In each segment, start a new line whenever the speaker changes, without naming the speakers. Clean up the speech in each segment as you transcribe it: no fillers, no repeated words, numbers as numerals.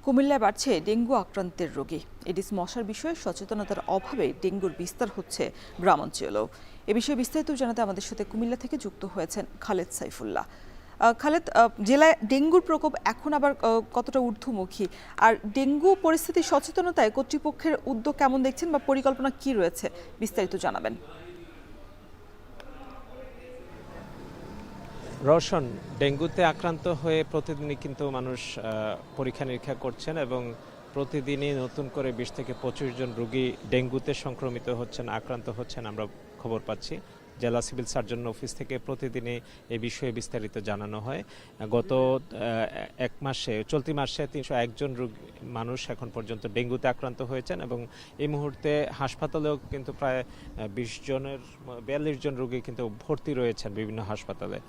কুমিল্লায় বাড়ছে ডেঙ্গু আক্রান্তের রোগী। এডিস মশার বিষয়ে সচেতনতার অভাবে ডেঙ্গুর বিস্তার হচ্ছে গ্রামাঞ্চলেও। এ বিষয়ে বিস্তারিত জানাতে আমাদের সাথে কুমিল্লা থেকে যুক্ত হয়েছেন খালেদ সাইফুল্লাহ। খালেদ, জেলায় ডেঙ্গুর প্রকোপ এখন আবার কতটা ঊর্ধ্বমুখী, আর ডেঙ্গু পরিস্থিতি সচেতনতায় কর্তৃপক্ষের উদ্যোগ কেমন দেখছেন বা পরিকল্পনা কি রয়েছে, বিস্তারিত জানাবেন।
রওশন, ডেঙ্গুতে আক্রান্ত হয়ে প্রতিদিনই কিন্তু মানুষ পরীক্ষা নিরীক্ষা করছেন এবং প্রতিদিনই নতুন করে 20 থেকে 25 জন রোগী ডেঙ্গুতে সংক্রমিত হচ্ছেন, আক্রান্ত হচ্ছেন আমরা খবর পাচ্ছি। জেলা সিভিল সার্জন অফিস থেকে প্রতিদিনই এই বিষয়ে বিস্তারিত জানানো হয়। গত এক মাসে, চলতি মাসে 301 জন মানুষ এখন পর্যন্ত ডেঙ্গুতে আক্রান্ত হয়েছেন এবং এই মুহূর্তে হাসপাতালেও কিন্তু প্রায় 42 জন রোগী কিন্তু ভর্তি রয়েছেন বিভিন্ন হাসপাতালে।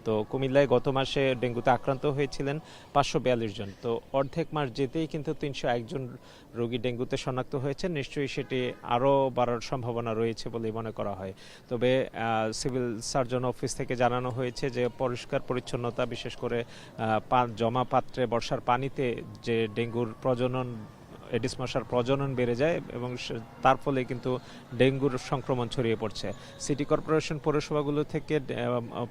তো কুমিল্লায় গত মাসে ডেঙ্গুতে আক্রান্ত হয়েছিলেন 542 জন। তো অর্ধেক মাস যেতেই কিন্তু 301 জন রোগী ডেঙ্গুতে শনাক্ত হয়েছে। নিশ্চয়ই সেটি আরও বাড়ার সম্ভাবনা রয়েছে বলে মনে করা হয়। তবে সিভিল সার্জন অফিস থেকে জানানো হয়েছে যে পরিষ্কার পরিচ্ছন্নতা, বিশেষ করে জমা পাত্রে বর্ষার পানিতে যে ডেঙ্গুর প্রজনন, এডিস মশার প্রজনন বেড়ে যায় এবং তার ফলে কিন্তু ডেঙ্গুর সংক্রমণ ছড়িয়ে পড়ছে। সিটি কর্পোরেশন পৌরসভাগুলো থেকে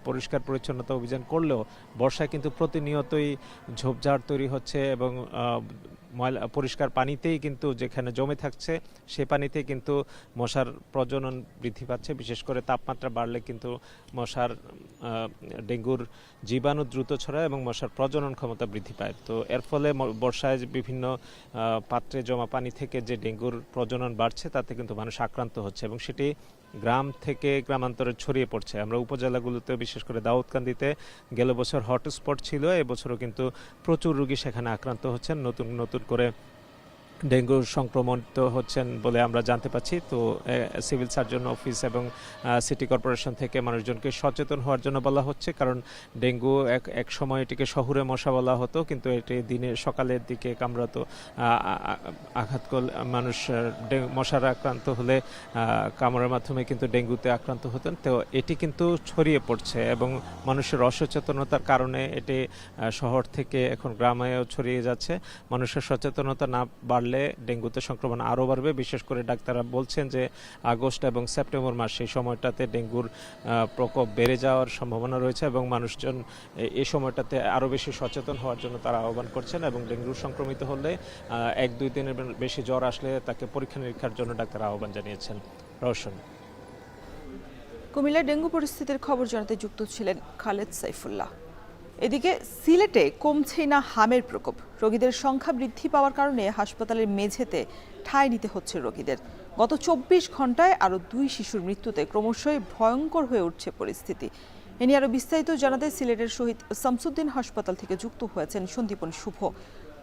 পরিষ্কার পরিচ্ছন্নতা অভিযান করলেও বর্ষায় কিন্তু প্রতিনিয়তই ঝোপঝাড় তৈরি হচ্ছে এবং ময়লা পরিষ্কার পানিতেই কিন্তু যেখানে জমে থাকছে সে পানিতেই কিন্তু মশার প্রজনন বৃদ্ধি পাচ্ছে। বিশেষ করে তাপমাত্রা বাড়লে কিন্তু মশার ডেঙ্গুর জীবাণু দ্রুত ছড়ায় এবং মশার প্রজনন ক্ষমতা বৃদ্ধি পায়। তো এর ফলে বর্ষায় বিভিন্ন পাত্রে জমা পানি থেকে যে ডেঙ্গুর প্রজনন বাড়ছে তাতে কিন্তু মানুষ আক্রান্ত হচ্ছে এবং সেটি গ্রাম থেকে গ্রামান্তরে ছড়িয়ে পড়ছে। আমরা উপজেলাগুলোতে, বিশেষ করে দাউদকান্দিতে গেল বছর হটস্পট ছিল, এবছরও কিন্তু প্রচুর রোগী সেখানে আক্রান্ত হচ্ছেন, নতুন নতুন করে ডেঙ্গু সংক্রমিত হচ্ছেন বলে আমরা জানতে পাচ্ছি। তো সিভিল সার্জন অফিস এবং সিটি কর্পোরেশন থেকে মানুষজনকে সচেতন হওয়ার জন্য বলা হচ্ছে, কারণ ডেঙ্গু এক সময় এটিকে শহুরে মশা বলা হতো, কিন্তু এটি দিনের সকালের দিকে কামড়াতো, আঘাত করলে মানুষ মশার আক্রান্ত হলে কামড়ের মাধ্যমে কিন্তু ডেঙ্গুতে আক্রান্ত হতেন। তো এটি কিন্তু ছড়িয়ে পড়ছে এবং মানুষের অসচেতনতার কারণে এটি শহর থেকে এখন গ্রামেও ছড়িয়ে যাচ্ছে। মানুষের সচেতনতা না বাড়লে ডেঙ্গুতে সংক্রমণ আরও বাড়বে। বিশেষ করে ডাক্তাররা বলছেন যে আগস্ট এবং সেপ্টেম্বর মাস, সেই সময়টাতে ডেঙ্গুর প্রকোপ বেড়ে যাওয়ার সম্ভাবনা রয়েছে এবং মানুষজন এই সময়টাতে আরও বেশি সচেতন হওয়ার জন্য তারা আহ্বান করছেন এবং ডেঙ্গু সংক্রমিত হলে 1-2 দিনের বেশি জ্বর আসলে তাকে পরীক্ষা নিরীক্ষার জন্য ডাক্তার আহ্বান জানিয়েছেন। রওশন,
কুমিল্লার ডেঙ্গু পরিস্থিতির খবর জানাতে যুক্ত ছিলেন খালেদ সাইফুল্লাহ। এদিকে সিলেটে কমছেই না হামের প্রকোপ। রোগীদের সংখ্যা বৃদ্ধি পাওয়ার কারণে হাসপাতালের মেঝেতে ঠাঁই নিতে হচ্ছে রোগীদের। গত 24 ঘন্টায় আরও 2 শিশুর মৃত্যুতে ক্রমশই ভয়ঙ্কর হয়ে উঠছে পরিস্থিতি। এ নিয়ে আরও বিস্তারিত জানাতে সিলেটের শহীদ শামসুদ্দিন হাসপাতাল থেকে যুক্ত হয়েছেন সন্দীপন শুভ।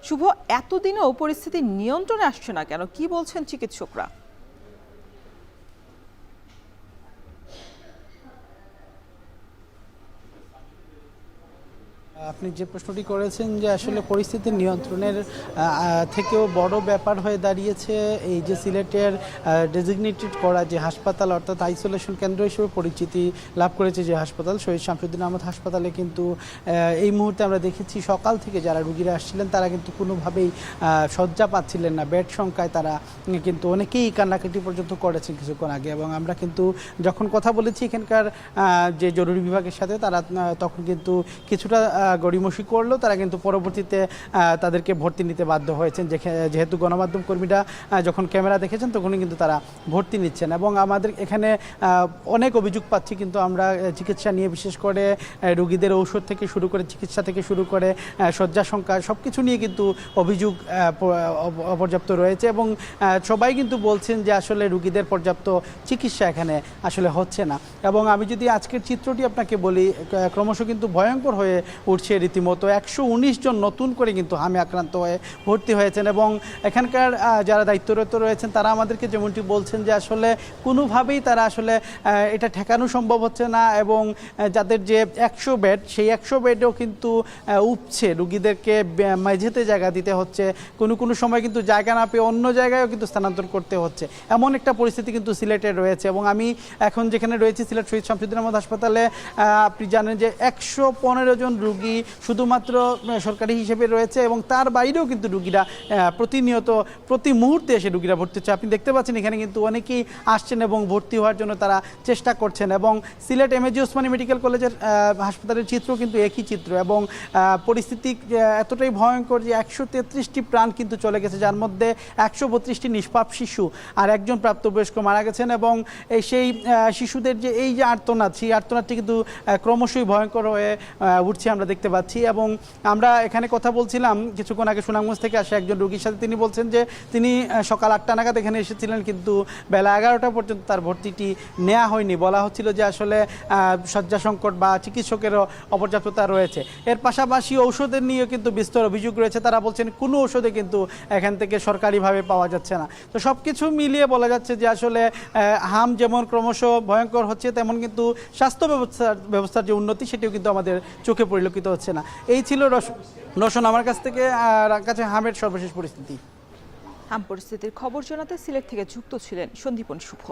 শুভ, এতদিনেও পরিস্থিতি নিয়ন্ত্রণে আসছে না কেন, কি বলছেন চিকিৎসকরা?
আপনি যে প্রশ্নটি করেছেন যে আসলে পরিস্থিতি নিয়ন্ত্রণের থেকেও বড় ব্যাপার হয়ে দাঁড়িয়েছে এই যে সিলেটের ডেজিগনেটেড করা যে হাসপাতাল, অর্থাৎ আইসোলেশন কেন্দ্র হিসেবে পরিচিতি লাভ করেছে যে হাসপাতাল, শহীদ শামসুদ্দিন আহমদ হাসপাতালে কিন্তু এই মুহূর্তে আমরা দেখেছি সকাল থেকে যারা রুগীরা আসছিলেন তারা কিন্তু কোনোভাবেই শয্যা পাচ্ছিলেন না। বেড সংখ্যায় তারা কিন্তু অনেকেই কান্নাকাটি পর্যন্ত করেছেন কিছুক্ষণ আগে। এবং আমরা কিন্তু যখন কথা বলেছি এখানকার যে জরুরি বিভাগের সাথে, তারা তখন কিন্তু কিছুটা গড়িমসি করলেও তারা কিন্তু পরবর্তীতে তাদেরকে ভর্তি নিতে বাধ্য হয়েছেন, যেহেতু গণমাধ্যম কর্মীরা যখন ক্যামেরা দেখেছেন তখনই কিন্তু তারা ভর্তি নিচ্ছেন। এবং আমাদের এখানে অনেক অভিযোগ পাচ্ছি কিন্তু আমরা চিকিৎসা নিয়ে, বিশেষ করে রোগীদের ঔষধ থেকে শুরু করে চিকিৎসা থেকে শুরু করে শয্যা সংখ্যা সব কিছু নিয়ে কিন্তু অভিযোগ অপর্যাপ্ত রয়েছে এবং সবাই কিন্তু বলছেন যে আসলে রোগীদের পর্যাপ্ত চিকিৎসা এখানে আসলে হচ্ছে না। এবং আমি যদি আজকের চিত্রটি আপনাকে বলি, ক্রমশ কিন্তু ভয়ঙ্কর হয়ে উঠছে রীতিমতো। 119 জন নতুন করে কিন্তু হামে আক্রান্ত হয়ে ভর্তি হয়েছেন এবং এখানকার যারা দায়িত্বরত রয়েছেন তারা আমাদেরকে যেমনটি বলছেন যে আসলে কোনোভাবেই তারা আসলে এটা ঠেকানো সম্ভব হচ্ছে না এবং যাদের যে 100 বেড, সেই 100 বেডেও কিন্তু উপছে, রুগীদেরকে মেঝেতে জায়গা দিতে হচ্ছে, কোনো সময় কিন্তু জায়গা না পেয়ে অন্য জায়গায়ও কিন্তু স্থানান্তর করতে হচ্ছে। এমন একটা পরিস্থিতি কিন্তু সিলেটে রয়েছে। এবং আমি এখন যেখানে রয়েছি সিলেট শহীদ শামসুদ্দিন আহমদ হাসপাতালে, আপনি জানেন যে 115 জন রুগী সেটি শুধুমাত্র সরকারি হিসেবে রয়েছে এবং তার বাইরেও কিন্তু রুগীরা প্রতিনিয়ত প্রতি মুহূর্তে এসে রুগীরা ভর্তি হচ্ছে। আপনি দেখতে পাচ্ছেন এখানে কিন্তু অনেকেই আসছেন এবং ভর্তি হওয়ার জন্য তারা চেষ্টা করছেন এবং সিলেট এমএজি ওসমানী মেডিকেল কলেজের হাসপাতালের চিত্র কিন্তু একই চিত্র এবং পরিস্থিতি এতটাই ভয়ঙ্কর যে 133টি প্রাণ কিন্তু চলে গেছে, যার মধ্যে 132টি নিষ্পাপ শিশু আর একজন প্রাপ্তবয়স্ক মারা গেছেন এবং সেই শিশুদের যে এই যে আর্তনাদ, সেই আর্তনাদটি কিন্তু ক্রমশই ভয়ঙ্কর হয়ে উঠছে আমরা দেখতে পাচ্ছি। এবং আমরা এখানে কথা বলছিলাম কিছুক্ষণ আগে সুনামগঞ্জ থেকে আসা একজন রোগীর সাথে, তিনি বলছেন যে তিনি সকাল 8টা নাগাদ এখানে এসেছিলেন কিন্তু বেলা 11টা পর্যন্ত তার ভর্তিটি নেওয়া হয়নি। বলা হচ্ছিল যে আসলে শয্যা সংকট বা চিকিৎসকেরও অপর্যাপ্ততা রয়েছে। এর পাশাপাশি ঔষধের নিয়েও কিন্তু বিস্তর অভিযোগ রয়েছে। তারা বলছেন কোনো ঔষধে কিন্তু এখান থেকে সরকারিভাবে পাওয়া যাচ্ছে না। তো সব কিছু মিলিয়ে বলা যাচ্ছে যে আসলে হাম যেমন ক্রমশ ভয়ঙ্কর হচ্ছে, তেমন কিন্তু স্বাস্থ্য ব্যবস্থার যে উন্নতি সেটিও কিন্তু আমাদের চোখে পরিলক্ষিত হচ্ছে না। এই ছিল রোশন আমার কাছ থেকে হামের সর্বশেষ পরিস্থিতি।
হাম পরিস্থিতির খবর জানাতে সিলেট থেকে যুক্ত ছিলেন সন্দীপন শুভ।